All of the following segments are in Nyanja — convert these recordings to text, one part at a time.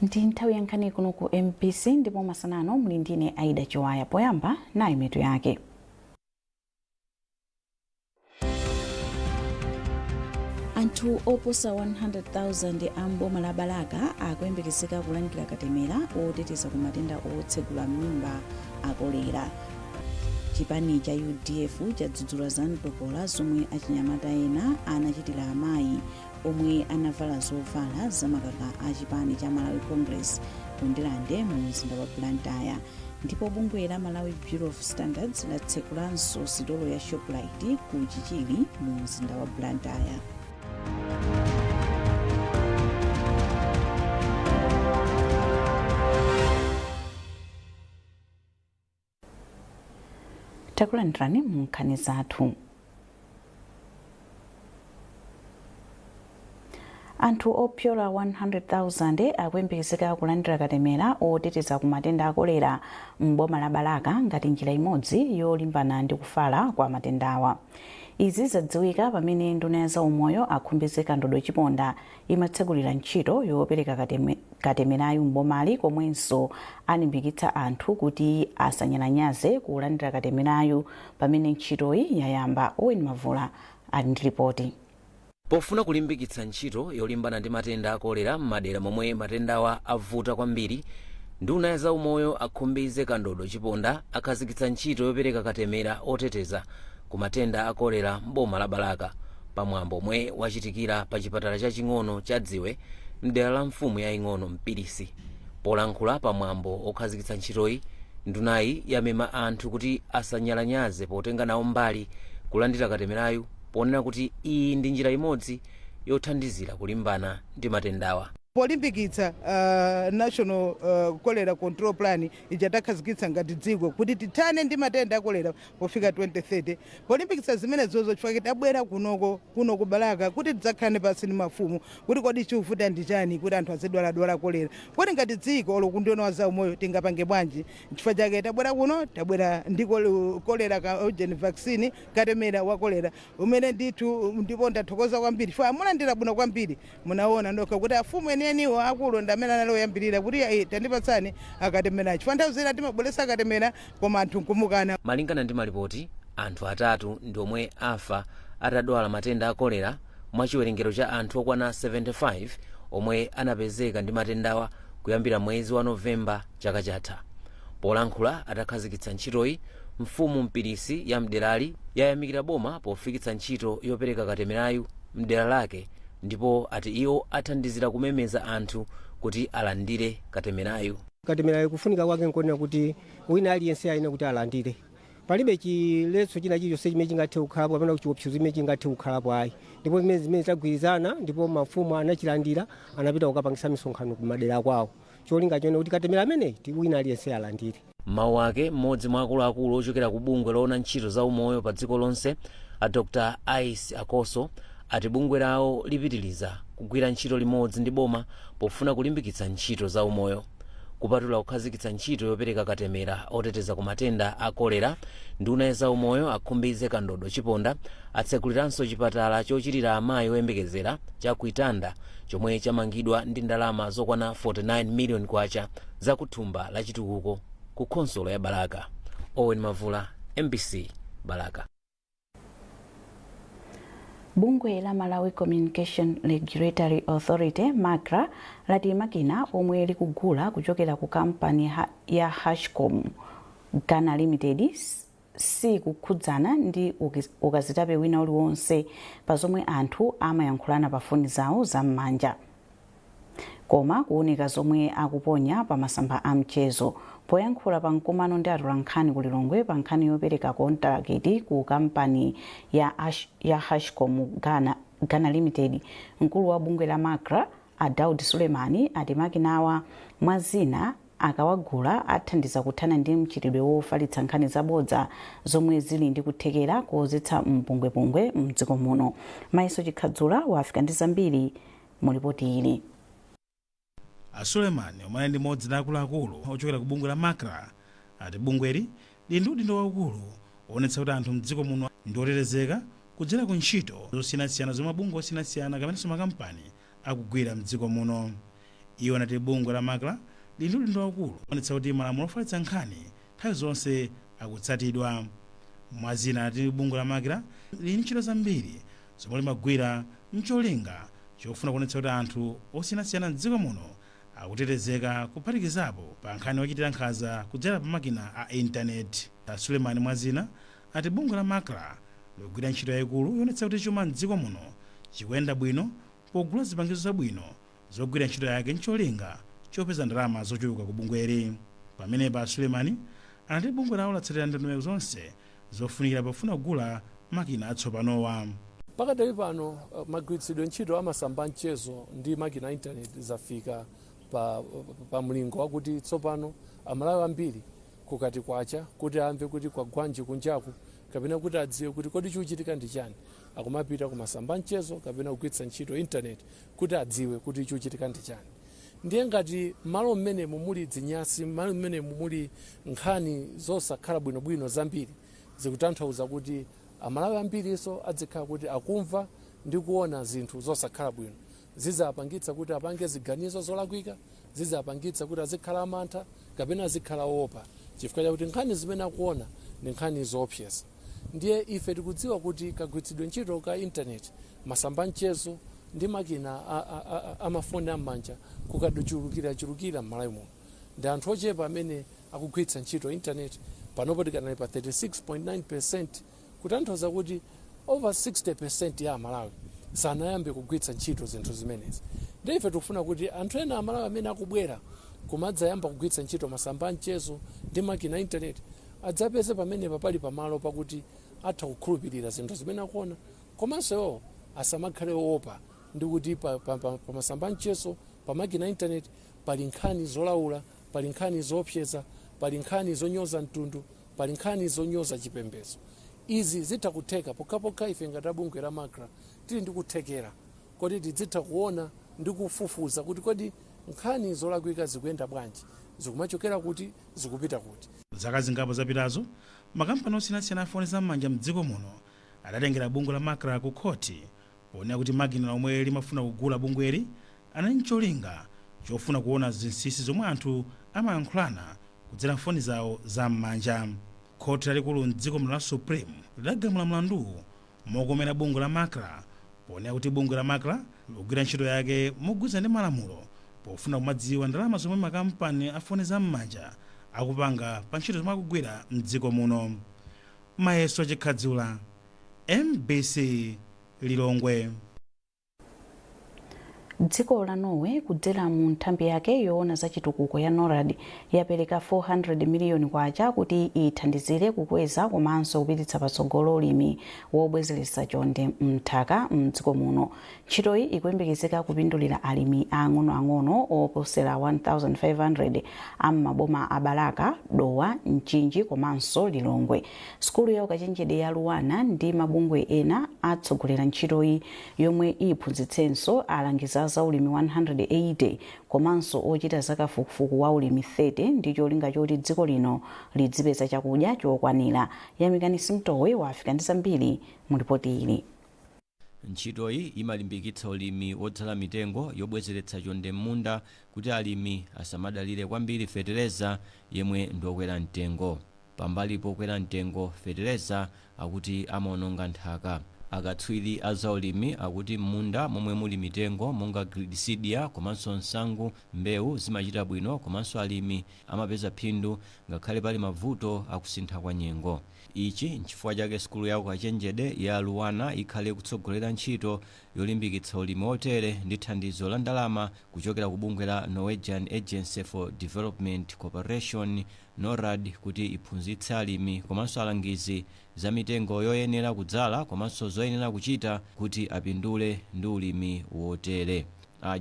Ndi nthawi yankhani kuno ku MBC ndipo masanano muli ndine Aida Chiwaya. Poyamba nayi mitu yake. Anthu oposa 100,000 amboma la Balaka akuyembekezeka kulandira katemera oteteza ku matenda otsegula m'mimba akolera. Chipani cha UDF chadzudzula zamtopola zomwe achinyamata ena anachitira amayi omwe anavala zovala zamakaka a chipani cha Malawi Congress ku Ndilande mu mzinda wa Blantyre. Ndipo bungwe la Malawi Bureau of Standards latsekulanso sitolo ya Shoprite ku Chichili mu mzinda wa Blantyre. Takulandirani mu nkhani zathu. Anthu opyola 100,000 akuyembekezeka kulandira katemera oteteza ku matenda akolera m'boma la Balaka ngati njira imodzi yolimbana ndi kufala kwa matendawa. Izi zadziwika pamene nduna ya zaumoyo akhumbizeka ndodo chiponda imatsegulira ntchito yopereka katemerayu m'bomali, komwenso alimbikitsa anthu kuti asanyalanyaze kulandira katemerayu pamene ntchitoyi yayamba. Owen Mavula ali ndi ripoti. Pofuna kulimbikitsa ntchito yolimbana ndi matenda akolera m'madera momwe matendawa avuta kwambiri, nduna ya zaumoyo akhumbizeka ndodo chiponda akhazikitsa ntchito yopereka katemera oteteza ku matenda akolera m'boma la Balaka pamwambo omwe wachitikira pa chipatala chaching'ono cha Dziwe mdera la mfumu yaying'ono Mpirisi. Polankhula pamwambo okhazikitsa ntchitoyi, ndunayi yamema anthu kuti asanyalanyaze potenga nawo mbali kulandira katemerayu, ponena kuti iyi ndi njira imodzi yothandizira kulimbana ndi matendawa. Polimbikitsa National Cholera Control Plan ijatakhazikitsa ngati dziko kuti tithane ndi matenda akolera pofika 2030. Polimbikitsa zimene zozo chifukwa tabwera kuno ku Balaka kuti tidzakhane pasi ndi mafumu kuti kodi chivuta ndi chani kuti anthu azidwala kolera. Kuti ngati dziko lokundiona wa zaumoyo tingapange bwanji. Chifukwa chake tabwera kuno, tabwera ndi kolera ka urgent vaccine katemera wa kolera umene ndithu ndipo ndathokoza kwambiri. Chifukwa mulandira bwino kwambiri. Munaona ndokha kuti afumu eniwo akulu ndamene analoyambirira kuti tandipatsani akatemera. Chifukwa nthawi zina timabweretsa akatemera koma anthu nkumukana. Malingana ndi malipoti, anthu atatu ndi omwe afa atadwala matenda akolera mwa chiwerengero cha anthu okwana 75 omwe anapezeka ndi matendawa kuyambira mwezi wa Novemba chaka chatha. Polankhula atakhazikitsa ntchitoyi, mfumu Mpirisi ya mderali yayamikira boma pofikitsa ntchito yopereka katemerayu mdera lake, ndipo ati iwo athandizira kumemeza anthu kuti alandire katemerayu. Katemerayu kufunika kwake nkonena kuti wina aliyense ayina kuti alandire. Palibe chiletso china chilichonse chimene chingathe kukhalapo kapena chiopsezo chimene chingathe kukhalapo ayi. Ndipo zimene tagwirizana ndipo mafumu anachilandira anapita kukapangisa misonkhano ku madera kwawo. Cholinga chone kuti katemera ameneyi wina aliyense alandire. Mawu ake mmodzi mwa akuluakulu ochokera ku bungwe loona ntchito za umoyo pa dziko lonse, a Dr. Ice Akoso, ati bungwe lawo lipitiliza kugwira ntchito limodzi ndi boma pofuna kulimbikitsa ntchito za umoyo. Kupatula kukhazikitsa ntchito yopereka katemera oteteza ku matenda akolera, nduna ya zaumoyo akhumbizeka ndodo chiponda atsekuliranso chipatala chochitira amayi oyembekezera cha Kuitanda chomwe chamangidwa ndi ndalama zokwana 49 million kwacha za kuthumba la chitukuko ku khonsolo ya Balaka. Owen Mavula, MBC, Balaka. Bungwe la Malawi Communication Regulatory Authority MACRA lati makina omwe likugula kuchokera ku kampani ya Hashcom Ghana Limited si kukhudzana ndi ukazitape wina uliwonse pa zomwe anthu amayankhulana pa foni zawo zam'manja, koma kuoneka zomwe akuponya pa masamba a mchezo. Poyankhula pa mkumano ndi atolankhani ku Lilongwe pa nkhani yopereka kontakiti ku kampani ya Hashcom Ghana Limited, mkulu wa bungwe la MACRA a Daud Sulemani ati makinawa mwazina akawagula athandiza kuthana ndi mchitidwe wofalitsa nkhani zabodza zomwe zili ndi kuthekera kozetsa mpungwepungwe mdziko muno. Maiso Chikhadzula wafika ndi zambiri mu ripoti ili. Sulemani omwe ndi modzi la akuluakulu ochokera ku bungwe la MACRA ati bungweli lili ndi udindo waukulu woonetsa kuti anthu mdziko muno ndi otetezeka kudzera ku ntchito zosiyanasiyana zomwe mabungwe osiyanasiyana kapenanso makampani akugwira mdziko muno. iwo anati bungwe la makra lili ndi udindo waukulu kuonetsa kuti malamulo ofalitsa nkhani nthawi zonse akutsatidwa. Mwazina anati bungwe la makra lili ndi ntchito zambiri zomwe limagwira mcholinga chofuna kuonetsa kuti anthu osiyanasiyana m'dziko muno akutetezeka kuphatikizapo pa nkhani yochitira nkhanza kudzera pa makina a intaneti. Suleiman Mwazina ati bungwe la makra likugwira ntchito yayikulu yoonetsa kuti chuma m'dziko muno chikuyenda bwino pogula zipangizo zabwino zogwira ntchito yake mcholinga chopeza ndalama zochuluka ku bungweli. Pamenepa Suleiman anati bungwe lawo latsatira ndondomeko zonse zofunikira pofuna kugula makina atsopanowa. Pakadali pano magwiritsidwe ntchito amasamba mchezo ndi makina a intaneti zafika pa mlingo wakuti tsopano amalawi ambiri kukati kwacha kuti amve kuti kwagwanji kunjaku kapena kuti adziwe kuti kodi chikuchitika ndi chani akumapita kumasamba mchezo kapena kugwiritsa ntchito intaneti kuti adziwe kuti chikuchitika ndi chani. Ndiye ngati malo mmenemu muli dzinyasi, malo mmenemu muli nkhani zosakhala bwinobwino zambiri zikutanthauza kuti amalawi ambiriso adzikhala kuti akumva ndi kuona zinthu zosakhala bwino, zizapangitsa kuti apange ziganizo zolakwika, zizapangitsa kuti azikhala amantha kapena azikhala opa chifukwa chakuti nkhani zimene akuona ndi nkhani zoopseza. Ndiye ife tikudziwa kuti kagwiritsidwe ntchito ka intaneti, masamba mchezo ndi makina amafoni am'manja kukaduchulukira m'malawi muno. Ndi anthu ochepa amene akugwiritsa ntchito intaneti, panopo tikanali pa 36.9%, kutanthauza kuti over 60% ya amalawi sanayambe kugwiritsa ntchito zinthu zimenezi. Ndiye ife tikufuna kuti anthu ena amalawi amene akubwera kumadzayamba kugwiritsa ntchito masamba mchezo ndi makina intaneti adzapeze pamenepa pali pamalo pakuti atha kukhulupirira zinthu zimene akuona, komanso asamakhale oopa ndi kuti pa masamba mchezo pa makina intaneti pali nkhani zolaula, pali nkhani zoopseza, pali nkhani zonyoza mtundu, pali nkhani zonyoza chipembedzo. Izi zitha kutheka pokhapokha ife ngati bungwe la makra tili ndi kuthekera kodi tidzitha kuona ndi kufufuza kuti kodi nkhani zolakwika zikuyenda bwanji, zikumachokera kuti, zikupita kuti. Zaka zingapo zapitazo makampani osiyanasiyana afoni zam'manja m'dziko muno adatengera bungwe la makra ku khoti poonera kuti makina omwe limafuna kugula bungweli anali ncholinga chofuna kuona zinsinsi zomwe anthu amayankhulana kudzera foni zawo zam'manja. Khoti lalikulu m'dziko muno la Supreme lidagamula mlandu mokomera bungwe la makra poonera kuti bungwe la makra likugwira ntchito yake mogwirizana ndi malamulo pofuna kumadziwa ndalama zomwe makampani afoni zam'manja akupanga pa ntchito zomwe akugwira m'dziko muno. Mayeso Chikhadzula, MBC Lilongwe. Dziko la Norway kudzera mu nthambi yake yoona za chitukuko ya NORAD yapereka 400 miliyoni kwacha kuti ithandizire kukweza komanso kupititsa patsogolo ulimi wobwezeretsa chonde mnthaka m'dziko muno. Ntchitoyi ikuyembekezeka kupindulira alimi ang'onoang'ono oposera 1500 am'maboma a Balaka, Dowa, Mchinji komanso Lilongwe. Sukulu ya ukachenjede ya Luwana ndi mabungwe ena atsogolera ntchitoyi yomwe iphunzitsenso alangiza za ulimi 180 komanso ochita zakafukufuku wa ulimi 30 ndi cholinga choti dziko lino lidzipeza chakudya chokwanira. Yamikani Simtowe wafika ndi zambiri mu ripoti ili. Ntchitoyi imalimbikitsa ulimi wodzala mitengo yobwezeretsa chonde m'munda kuti alimi asamadalire kwambiri fetereza yemwe ndokwera mtengo. Pambali pokwera mtengo fetereza akuti amaononga nthaka. Akatswiri azaulimi akuti m'munda momwe muli mitengo monga glycidia komanso nsangu mbewu zimachita bwino komanso alimi amapeza phindu ngakhale pali mavuto akusintha kwa nyengo. Ichi nchifukwa chake sukulu ya ukachenjede ya Luwana ikhale kutsogolera ntchito yolimbikitsa ulimi otere ndi thandizo la ndalama kuchokera ku bungwe la Norwegian Agency for Development Cooperation NORAD kuti iphunzitse alimi komanso alangizi za mitengo yoyenera kudzala komanso zoyenera kuchita kuti apindule ndi ulimi wotere.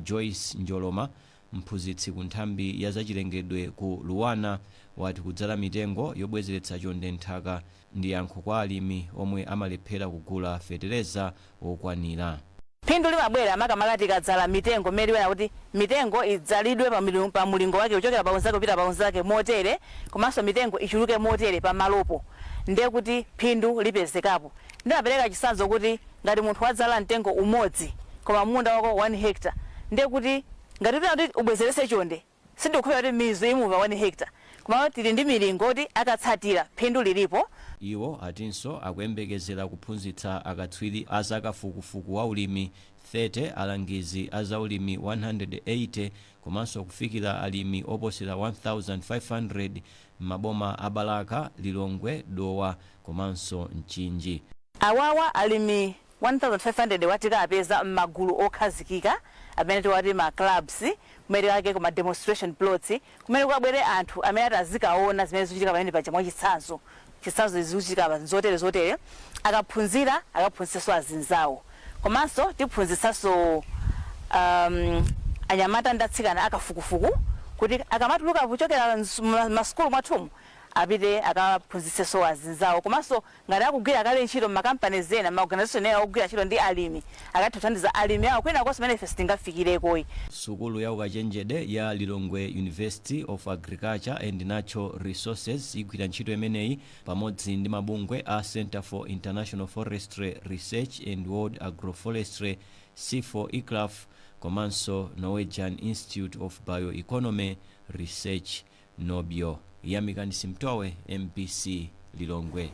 Joyce Njoloma, mphunzitsi ku nthambi ya zachilengedwe ku Luwana, wati kudzala mitengo yobwezeretsa chonde nthaka ndi yankho kwa alimi omwe amalephera kugula fetereza wokwanira. Phindu limabwera makamaka tikadzala mitengo mmene wena kuti mitengo idzalidwe pa mulingo wake kuchokera pa unzake kupita pa unzake motere komanso mitengo ichuluke motere pa malopo ndiye kuti phindu lipezekapo. Ndinapereka chitsanzo kuti ngati munthu wadzala mtengo umodzi koma munda wako 1 hectare ndiye kuti ngati kuti ubwezerese chonde sindikukhulupirira kuti mizu imuva 1 hectare koma tili ndi milingoti akatsatira phindu lilipo. Iwo atinso akuyembekezera kuphunzitsa akatswiri azakafukufuku wa ulimi 30, alangizi azaulimi 180 komanso kufikira alimi oposera 1500 maboma abalaka, Lilongwe, Dowa komanso Mchinji. Awawa alimi 1500 watika apeza magulu okhazikika amene tiwati ma clubs kumene wake kuma demonstration plots kumene kwabwere anthu amene atazikaona zimene zikuchitika pamene paja mwa chitsanzo zikuchitika zotere akaphunzitsenso azinzawo komanso tiphunzitsanso anyamata ndatsikana akafukufuku kuti akamatuluka kuchokera masukulu mwathumu apite akaphunzitsenso azinzawo komanso ngati akugwira kale ntchito makampani zena maorganization ena akugwira ntchito ndi alimi akathandiza alimi awo kwina konse pamene ife sitingafikirekoyi. Sukulu ya ukachenjede ya Lilongwe University of Agriculture and Natural Resources igwira ntchito imeneyi pamodzi ndi mabungwe a Center for International Forestry Research and World Agroforestry C4ICRAF komanso Norwegian Institute of Bioeconomy Research Nobio. Yamikani Simtowe, MPC Lilongwe.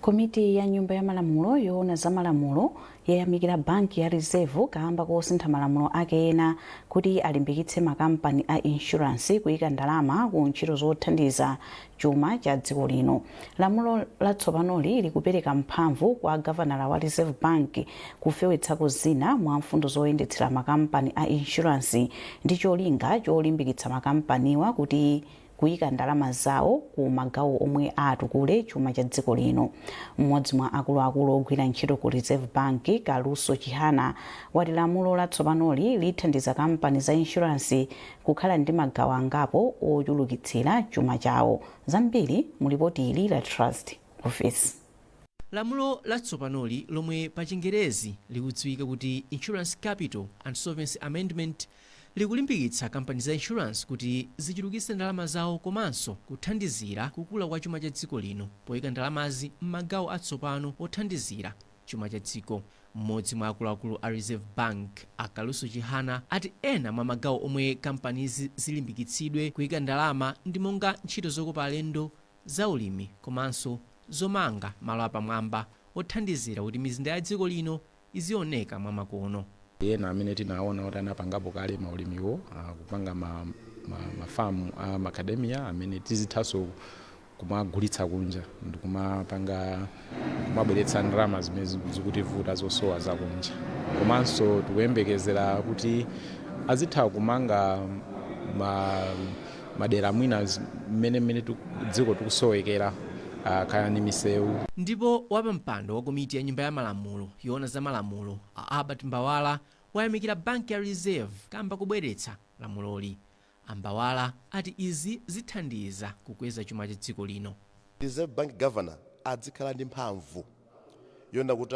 Komiti ya nyumba ya malamulo yoona za malamulo yayamikira banki ya Reserve kamba kosintha malamulo ake ena kuti alimbikitse makampani a insurance kuyika ndalama ku ntchito zothandiza chuma cha dziko lino. Lamulo latsopanoli likupereka mphamvu kwa gavanala wa Reserve Bank kufewetsako zina mwa mfundo zoyendetsera makampani a insurance ndi cholinga cholimbikitsa makampaniwa kuti kuyika ndalama zawo ku magawo omwe atukule chuma cha dziko lino. Mmodzi mwa akuluakulu ogwira ntchito ku Reserve Bank, Kaluso Chihana, wati lamulo latsopanoli lithandiza kampani za insurance kukhala ndi magawo angapo ochulukitsira chuma chawo. Zambiri mulipoti ili la Trust Office. Lamulo latsopanoli lomwe pa Chingerezi likudziwika kuti Insurance Capital and Solvency Amendment likulimbikitsa kampani za insurance kuti zichulukitse ndalama zawo komanso kuthandizira kukula kwa chuma cha dziko lino poyika ndalamazi m'magawo atsopano othandizira chuma cha dziko. Mmodzi mwa akuluakulu a Reserve Bank, Kaluso Chihana, ati ena mwa magawo omwe kampanizi zilimbikitsidwe kuyika ndalama ndi monga ntchito zokopa alendo, zaulimi komanso zomanga malo apamwamba othandizira kuti mizinda ya dziko lino izioneka mwamakono. Ena amene tinaona kuti anapangapo kale maulimiwo kupanga mafamu a macadamia amene tizithaso kumagulitsa kunja ndi kumabweretsa ndalama zimene zikutivuta zosowa zakunja. Komanso tikuyembekezera kuti azitha kumanga madera mwina mmene dziko tikusowekera kaya ni misewu. Ndipo wapampando wa komiti ya nyumba ya malamulo yoona za malamulo Albert Mbawala wayamikira banki ya Reserve kamba kubweretsa lamuloli. Mbawala ati izi zithandiza kukweza chuma cha dziko lino. Reserve Bank Governor adzikhala ndi mphamvu yonda kuti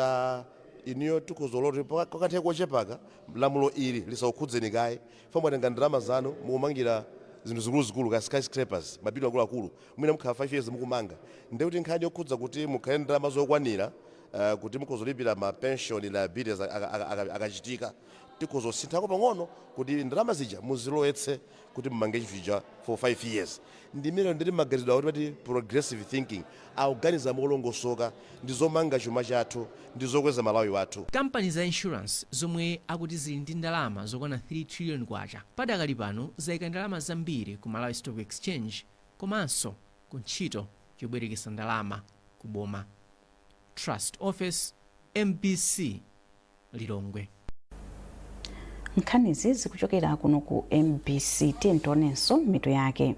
iniyo tikuzoloti kwakathe kochepaka lamulo ili lisakukhudzeni kaye fomwe tenga ndalama zanu mukumangira zinthu zikuluzikulu ka skyscrapers mabilo akuluakulu mwina mukhala 5 years mukumanga ndi kuti nkhani yokhudza kuti mukhale ndalama zokwanira kuti mukuzolipira ma pension liabilities akachitika tikuzosinthako pang'ono kuti ndalama zija muzilowetse kuti mmange chifija for 5 years. Ndimene ndili maganizo kuti progressive thinking akuganiza molongosoka ndi zomanga chuma chathu ndi zokweza malawi wathu. Kampani za insurance zomwe akuti zili ndi ndalama zokwana 3 trillion kwacha padakali pano zayika ndalama zambiri ku Malawi Stock Exchange komanso ku ntchito yobwerekesa ndalama ku boma. Trust Office, MPC Lilongwe. Nkhanizi zikuchokera kuno ku MPC tentonenso mito yake.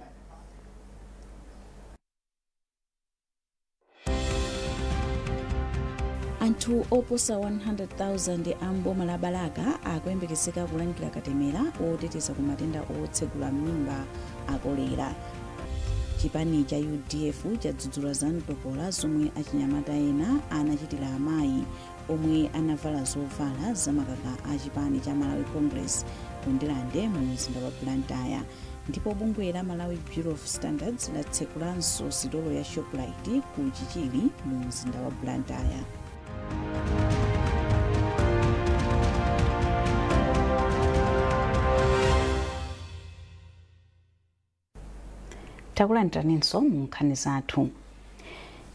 Anthu oposa 100,000 amboma la Balaka akuyembekezeka kulandira katemera oteteza ku matenda otsegula m'mimba a kolera. Chipani cha UDF chadzudzula za mtopola zomwe achinyamata ena anachitira amayi omwe anavala zovala zamakaka a chipani cha Malawi Congress ku Ndilande mu mzinda wa Blantyre. Ndipo bungwe la Malawi Bureau of Standards latsekulanso sitolo ya Shoprite ku Chichili mu mzinda wa Blantyre. takulandiranso mu nkhani zathu.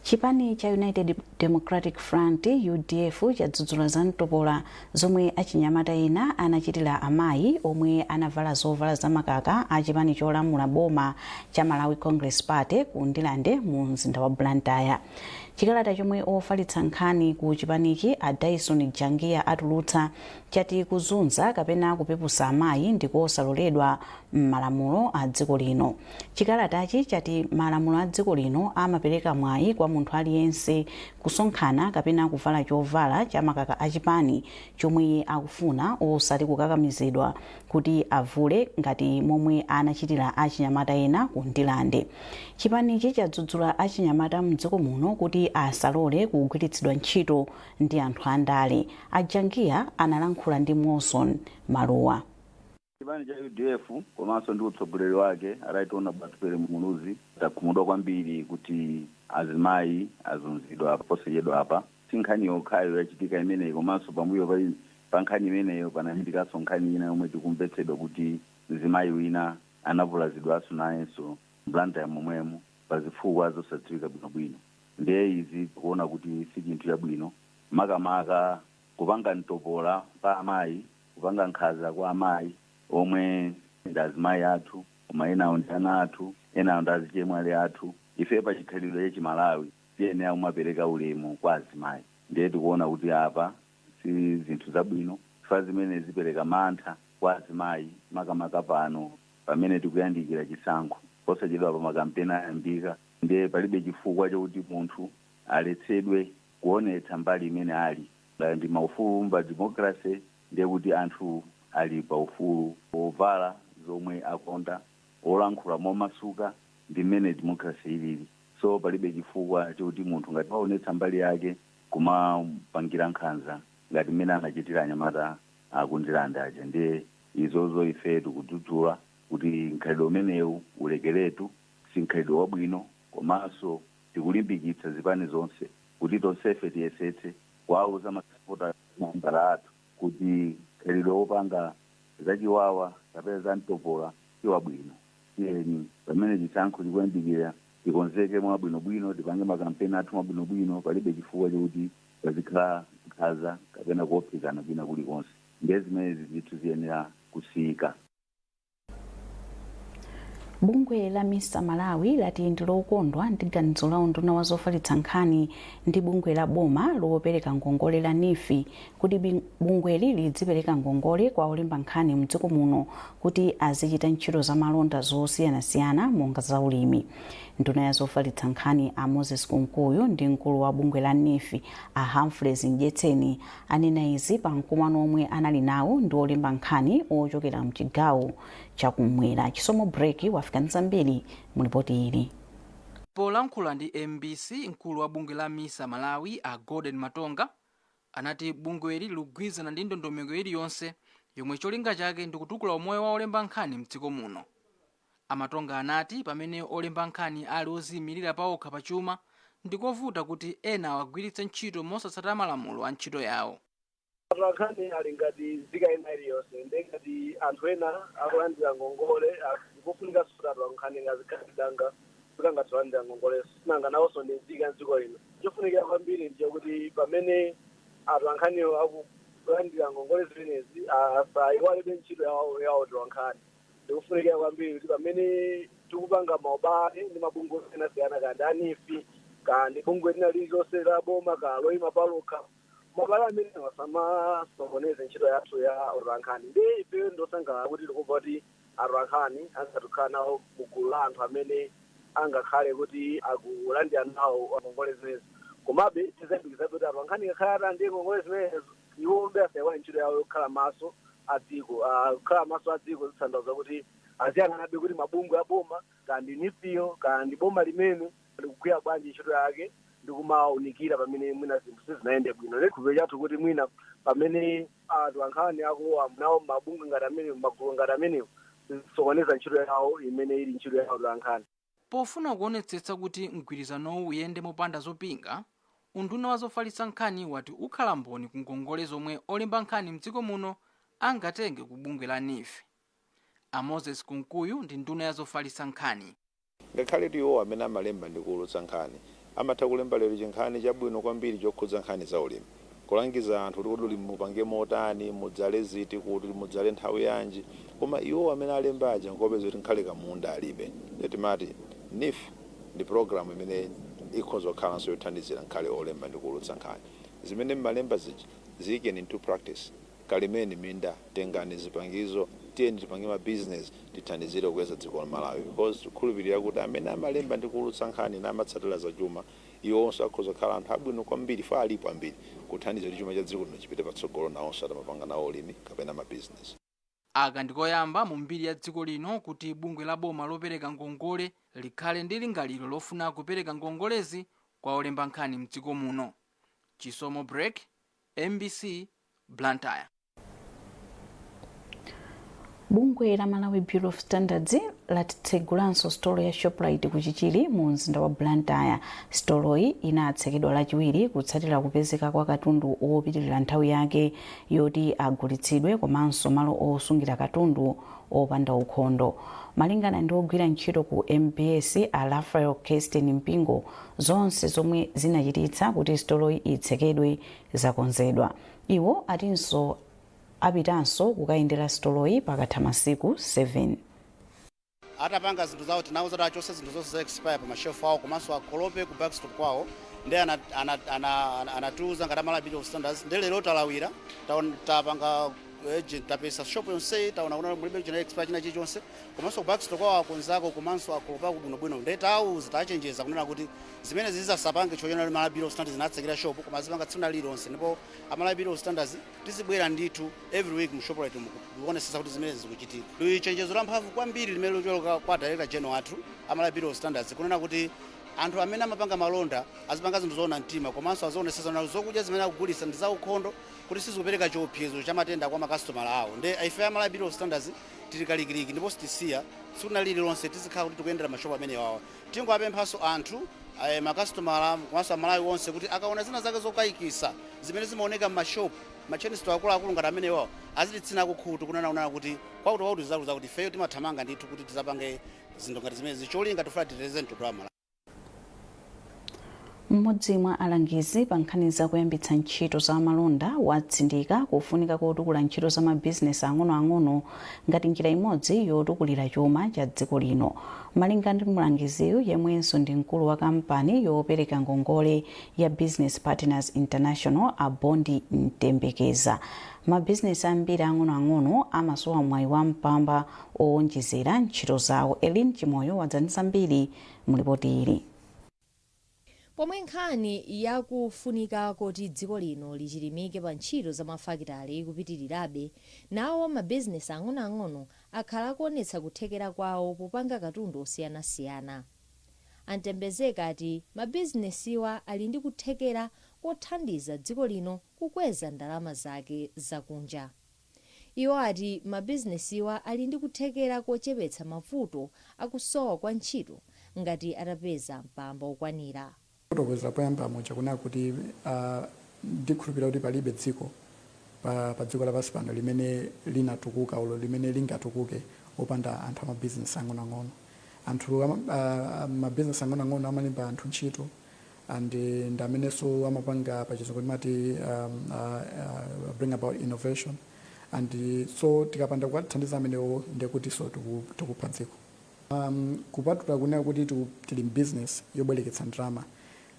Chipani cha United Democratic Front UDF chadzudzula za mtopola zomwe achinyamata ena anachitira amayi omwe anavala zovala zamakaka a chipani cholamula boma cha Malawi Congress Party ku Ndilande mu mzinda wa Blantyre. Chikalata chomwe ofalitsa nkhani ku chipanichi a Dyson Jangia atulutsa chati kuzunza kapena kupepusa amayi ndikosaloledwa m'malamulo a dziko lino. Chikalatachi chati malamulo a dziko lino amapereka mwayi kwa munthu aliyense kusonkhana kapena kuvala chovala chamakaka a chipani chomwe akufuna osati kukakamizidwa kuti avule ngati momwe anachitira achinyamata ena ku Ndilande. Chipanichi chadzudzula achinyamata mdziko muno kuti asalole kugwiritsidwa ntchito ndi anthu andale. Ajangia analankhula ndi Monson Maluwa. Chipani cha UDF komanso ndi utsogoleri wake araitiona Batupere Muluzi takhumudwa kwambiri kuti azimayi azunzidwa posachedwa apa. Sinkhani yokhayo yachitika imeneyi komanso pambuyo pa nkhani imeneyo panachitikanso nkhani ina yomwe tikumvetsedwa kuti mzimayi wina anavulazidwanso nayenso Blantyre momwemo pa zifukwa zosadziwika bwinobwino. Ndiye izi kuona kuti si chinthu chabwino makamaka kupanga mtopola pa amayi, kupanga nkhanza kwa amayi omwe ndi azimayi athu, koma enawo ndi ana athu, enawo ndi azichemwali athu. Ife pa chikhalidwe cha Malawi tiyenera kumapereka ulemu kwa azimayi. Ndiye tikuona kuti apa si zinthu zabwino, chifukwa zimene zipereka mantha kwa azimayi makamaka pano pamene tikuyandikira chisankho posachedwa pa makampeni ayambika. Ndiye palibe chifukwa chokuti munthu aletsedwe kuonetsa mbali imene ali. Ndi maufulu pa democracy, ndiye kuti anthu ali pa ufulu ovala zomwe akonda, olankhula momasuka, ndi mmene democracy ilili. So palibe chifukwa chokuti munthu ngati aonetsa mbali yake kumapangira nkhanza ngati mmene anachitira anyamata ku Ndilande aja. Ndiye izozo ife tikudzudzula kuti mkhalidwe umenewu ulekeretu, si mkhalidwe wabwino, komanso tikulimbikitsa zipani zonse kuti tonsefe tiyesetse kuwauza masapota mambala athu kuti mkhalidwe wopanga zachiwawa kapena za mtopola si wabwino. Tiyeni pamene chisankho chikuyandikira tikonzeke mwabwinobwino, tipange makampeni athu mwabwinobwino, palibe chifukwa chokuti pazikhala nkhanza kapena kuopsezana kwina kulikonse. Ndiye zimene zinthu ziyenera kusiyika. Bungwe la Misa Malawi lati ndilokondwa ndi ganizo la unduna wa zofalitsa nkhani ndi bungwe la boma lopereka ngongole la NIFI kuti bungweli lidzipereka ngongole kwa olemba nkhani mdziko muno kuti azichita ntchito za malonda zosiyanasiyana monga za ulimi. Nduna ya zofalitsa nkhani a Moses Kunkuyu ndi mkulu wa bungwe la NIFI a Humphreys Mjetseni anena izi pa mkumano omwe anali nawo ndi olemba nkhani ochokera mchigawo chakumwera. Chisomo break wafika nzambiri mu ripoti ili. Polankhula ndi MBC, mkulu wa bungwe la Misa Malawi a Gordon Matonga anati bungweli ligwirizana ndi ndondomeko iliyonse yomwe cholinga chake ndi kutukula umoyo wa olemba nkhani mdziko muno. Amatonga anati pamene olemba nkhani ali oziyimirira paokha pachuma ndikovuta kuti ena awagwiritse ntchito mosatsata malamulo a ntchito yawo. Nkhani ali ngati zika ina iliyonse, ngati anthu ena akulandira ngongole akufunika sutatu nkhani ngazikhalidanga kukanga tolandira ngongole sinanga nawonso ndi nzika mdziko lino. Chofunikira kwambiri ndiyo kuti pamene anthu ankhaniwo akulandira ngongole zimenezi asayiwalebe ntchito yawo tolankhani. Ndikufunikira kwambiri kuti pamene tikupanga maubale ndi mabungwe osiyanasiyana kandi a NIFI kandi bungwe lina lililonse la boma loyima palokha, mabale amene wasamasokoneze ntchito yathu ya otolankhani. Ndi ife ndosangalala kuti tikumva kuti atolankhani angatukhala nawo mugulu la anthu amene angakhale kuti akulandira nawo ngongole zimenezi. Komabe tizayembekeza kuti atolankhani ngakhale alandire ngongole zimenezo iwo asayiwale ntchito yawo yokhala maso adziko. Kukhala maso adziko zitsandaza kuti aziyang'anabe kuti mabungwe aboma kandi NIFIyo kandi boma limene likugwira bwanji ntchito yake ndikumawunikira pamene mwina zinthu sizinayende bwino. Lekhuve chathu kuti mwina pamene atolankhani akulowa nawo mabungwe ngati amene magulu ngati amenewo zisokoneza ntchito yawo imene ili ntchito ya atolankhani. Pofuna kuonetsetsa kuti mgwirizanowu uyende mopanda zopinga, unduna wa zofalitsa nkhani wati ukhala mboni ku ngongole zomwe olemba nkhani mdziko muno angatenge ku bungwe la NIFI. A Moses Kunkuyu ndi nduna ya zofalitsa nkhani. ngakhale iwo amene amalemba ndi kuulutsa nkhani amatha kulemba lero chinkhani chabwino kwambiri chokhudza nkhani za ulimi, kulangiza anthu kuti ulimi mupange motani, mudzale ziti, kuti mudzale nthawi yanji, koma iwo amene alemba aja nkopeza kuti nkhale kamunda alibe. Timati NIF ndi program imene ikhoza kukhalanso yothandizira nkhale olemba ndi kuulutsa nkhani. Zimene mmalemba ziji ziyikeni into practice. Kalimeni minda, tengani zipangizo, tiyeni tipange ma business tithandizire kukweza dziko la Malawi, because tikhulupirira kuti amene amalemba ndi kuulutsa nkhani na amatsatira za chuma iwonso akhoza kukhala anthu abwino kwambiri fa alipo ambiri kuthandiza kuti chuma cha dziko lino chipite patsogolo nawonso atamapanga nawo ulimi kapena ma business. Aka ndikoyamba mu mbiri ya dziko lino kuti bungwe la boma lopereka ngongole likhale ndi lingaliro lofuna kupereka ngongolezi kwa olemba nkhani mdziko muno. Chisomo Break, MBC, Blantyre. Bungwe la Malawi Bureau of Standards latitsegulanso stolo ya Shoprite kuchichiri mu mzinda wa Blantyre. Stoloyi inatsekedwa lachiwiri kutsatira kupezeka kwa katundu opitirira nthawi yake yoti agulitsidwe komanso malo osungira katundu opanda ukhondo. Malingana ndi ogwira ntchito ku MBS a Rafael Kirsten Mpingo, zonse zomwe zinachititsa kuti stoloyi itsekedwe zakonzedwa. Iwo atinso apitanso kukayendera stoloyi pakatha masiku 7. Atapanga zinthu zawo tinauza kuti achose zinthu zonse za expire pa mashelf awo komanso akolope ku backstop kwawo ndiye anatiuza ngati Malawi Bureau of Standards ndi lero talawira tapanga agent tapesa shop yonse taona mulibe china expire china chilichonse komanso ku backstop kwawo akonzako komanso akolopa kubwinobwino ndi tauza tachenjeza kunena kuti zimene zizasapange choyena Malawi Bureau of Standards zinatsekera shop koma zipanga tsuna lilonse ndipo Malawi Bureau of Standards tizibwera ndithu every week mu Shoprite mukuonesesa kuti zimene zikuchitika. Chenjezo la mphamvu kwambiri limene lochoka kwa Director General athu Malawi Bureau of Standards kunena kuti anthu amene amapanga malonda azipanga zinthu zoona mtima komanso azionesesa na zokudya zimene akugulitsa ndi za ukhondo kuti sizikupereka chiopsezo cha matenda kwa makastomala awo. Ndi ife a Malawi Bureau of Standards tilikalikiliki ndipo sitisiya suna lililonse tizikhala kuti tikuyendera mashopu amene wawa. Tingowapemphanso anthu makastomala komanso Malawi wonse kuti akaona zina zake zokayikisa zimene zimaoneka m'mashopu machenisto akuluakulu ngati amene wawo azititsina kukhutu kunena kuti kwakuti zakuza kuti feyo timathamanga ndithu kuti tizapange zinthu ngati zimene zicholinga tifuna tirepresent drama. Mmodzi mwa alangizi pa nkhani za kuyambitsa ntchito za malonda watsindika kufunika kotukula ntchito za mabizinesi ang'onoang'ono ngati njira imodzi yotukulira chuma cha dziko lino. Malinga ndi mlangiziyu yemwenso ndi mkulu wa kampani yopereka ngongole ya Business Partners International a Bondi Mtembekeza, mabizinesi ambiri ang'onoang'ono amasowa mwayi wa mpamba owonjezera ntchito zawo. Elin Chimoyo wadzanisa mbiri mulipoti ili. Pomwe nkhani yakufunika kuti dziko lino lichilimike pa ntchito za mafakitale kupitirirabe, nawo mabizinesi ang'onoang'ono akhala kuonetsa kuthekera kwawo popanga katundu osiyanasiyana. Antembezeka ati mabizinesiwa ali ndi kuthekera kothandiza dziko lino kukweza ndalama zake zakunja. Iwo ati mabizinesiwa ali ndi kuthekera kochepetsa mavuto akusowa kwa ntchito ngati atapeza mpamba okwanira. Kutokweza poyamba moja kuna kuti ndikhulupirira kuti palibe dziko pa dziko lapansi pano limene linatukuka ulo limene lingatukuke opanda anthu amabizinesi ang'onoang'ono. Anthu mabizinesi ang'onoang'ono amalemba anthu ntchito and amenenso amapanga pachizungu timati bring about innovation and so tikapanda kukathandiza amenewo ndekuti so tikupha dziko. Kupatula kunena kuti tili business yobwereketsa ndalama,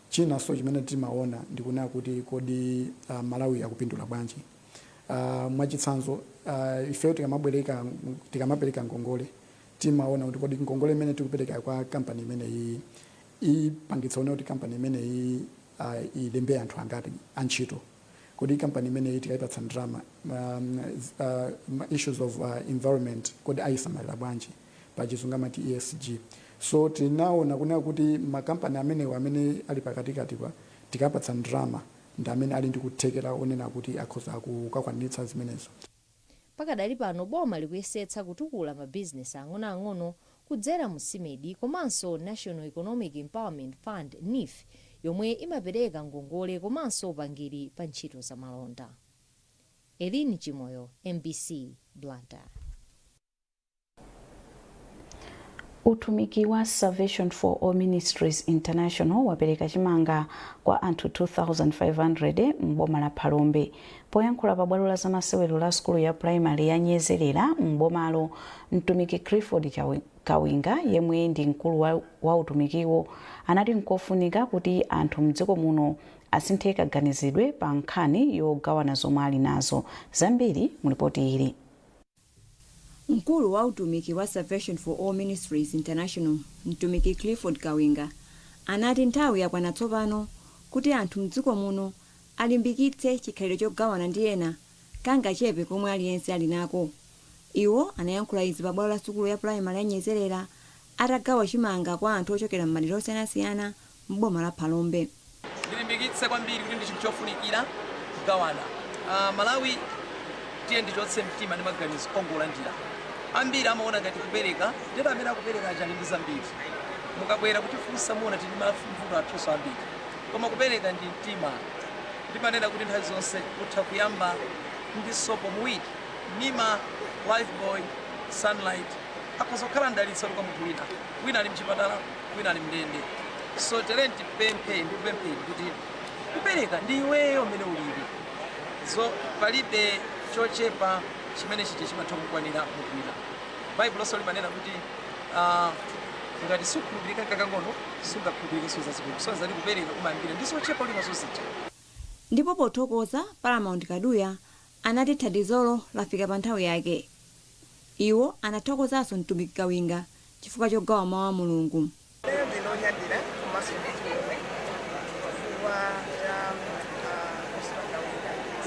china so chimene timaona ndikunena kuti kodi Malawi akupindula bwanji. Mwachitsanzo ife tikamapereka ngongole timaona kuti kodi ngongole imene tikupereka kwa kampani imene ipangitsa kuti kampani imene ilembe anthu angati antchito, kodi kampani imene tikayipatsa ndalama issues of environment kodi ayisamalira bwanji pachizungu amati ESG. So tinaona kunena kuti makampani amene ali pakatikati pa tikapatsa ndalama ndi amene ali ndi kuthekera onena kuti akhoza kukakwanitsa zimenezo. Pakadali pano boma likuyesetsa kutukula mabizinesi ang'onoang'ono kudzera mu CIMED komanso National Economic Empowerment Fund NIF yomwe imapereka ngongole komanso upangiri pa ntchito za malonda. Elini Chimoyo, MBC, Blantyre. Utumiki wa Salvation for All Ministries International wapereka chimanga kwa anthu 2500 m'boma la Phalombe. Poyankhula pa bwalo la zamasewero la skulu ya primary ya Nyezerera m'bomalo, mtumiki Clifford Kawinga yemwe ndi mkulu wa utumikiwo anati nkofunika kuti anthu mdziko muno asinthe kaganizidwe pa nkhani yogawana zomwe ali nazo. Zambiri mulipoti ili. Mkulu wa utumiki wa Salvation for All Ministries International, mtumiki Clifford Kawinga, anati nthawi yakwana tsopano kuti anthu mdziko muno alimbikitse chikhalidwe chogawana ndi ena kangachepe komwe aliyense ali nako. Iwo anayankhula izi pa bwalo la sukulu ya primary ya Nyezerera atagawa chimanga kwa anthu ochokera m'madera osiyanasiyana m'boma la Phalombe. Ndilimbikitse kwambiri kuti ndi chinthu chofunikira kugawana. Malawi tiye ndichotse mtima ndi maganizo ongolandira. Ambiri amaona ngati kupereka ndipo amene akupereka achali ndi zambiri. Mukabwera kutifunsa muona tili mafundo athuso ambiri. Koma kupereka ndi mtima. Ndimanena kuti nthawi zonse utha kuyamba ndi sopo muwiri. Nima, Lifebuoy, Sunlight akuzokhala ndalitso kwa munthu wina ali mchipatala, wina ali mndende. So talenti pemphe kuti kupereka ndi iweyo mmene ulili. So palibe chochepa chimene chimatha kukwanira munthu wina. Bible also limanena kuti ngati sukhulupirika kakangono sungakhulupirike zazikulu. So zali kupereka kumambira ndi sochepa uli masosita. Ndipo pothokoza Paramount Kaduya anati thandizolo lafika pa nthawi yake. Iwo anathokozanso mtumiki Kawinga chifukwa chogawa mawu a Mulungu. Ndinonyadira komanso nditiomwe chifukwa cha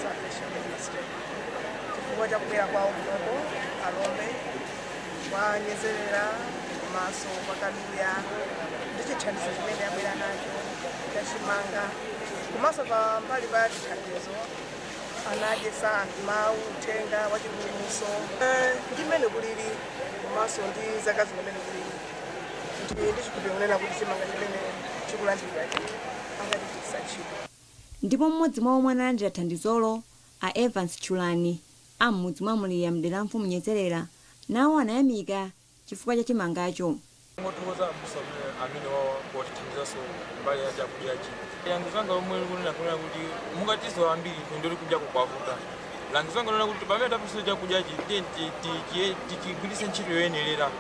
Salvation Ministry chifukwa cha kubwera kwawo kunoku Phalombe kwa Nyezerera komanso kwa Kaduya ndi chithandizo chimene abwera nacho cha chimanga komanso pa mbali pa chithandizo anadyesa mawu uthenga wa chipulumutso ndimene kulili komanso ndi zaka zimene kulili ndi chikumbiro kunena kuti chimanga chimene chikulandira angachitisa ntchito. Ndipo mmodzi mwa omwe analandira thandizolo a Evans Chulani amudzi mwa Muliya mdera mfumu Nyezerera nawo anayamika chifukwa cha chimangacho. Ngothokoza abusa amene watithandizaso mbali ya chakudyachi. Langizo langa lomwe likunena kuti mungatizo ambiri ndoli kudya kukwavuta. Langizo langa lona kuti pamene tafunsa chakudyachi tigwiritse ntchito yoyenerera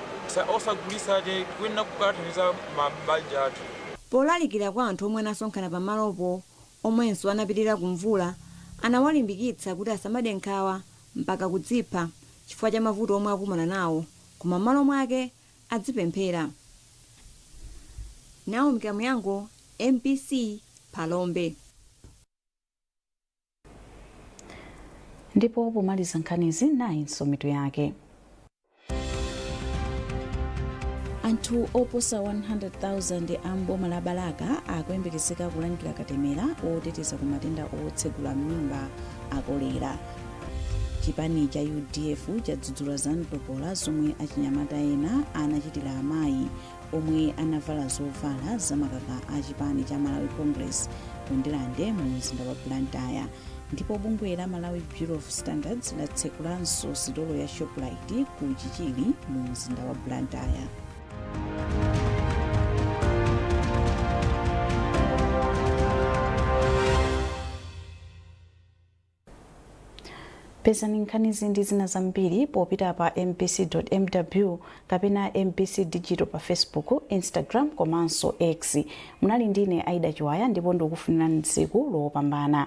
osagulitsa kuyenera kukathandiza mabanja athu. Polalikira kwa anthu omwe anasonkhana pamalopo omwenso anapitirira kumvula anawalimbikitsa kuti asamade nkhawa mpaka kudzipha chifukwa cha mavuto omwe akumana nawo koma m'malo mwake adzipemphera. Naomi Kamuyango, MPC Phalombe. Ndipo pomaliza nkhanizi nayinso mitu yake. Anthu oposa 100,000 amboma la Balaka akuyembekezeka kulandira katemera oteteza ku matenda otsegula m'mimba akolera. Chipani cha UDF chadzudzula za mtopola zomwe achinyamata ena anachitira amayi omwe anavala zovala zamakaka a chipani cha Malawi Congress ku Ndilande mu mzinda wa Blantyre. Ndipo bungwe la Malawi Bureau of Standards latsekulanso sitolo ya Shoprite ku Chichili mu mzinda wa Blantyre. Pezani nkhanizi ndi zina zambiri popita pa mpc.mw kapena mpc digital pa Facebook, Instagram komanso X. Munali ndine Aida Chiwaya ndipo ndikufunirani tsiku lopambana.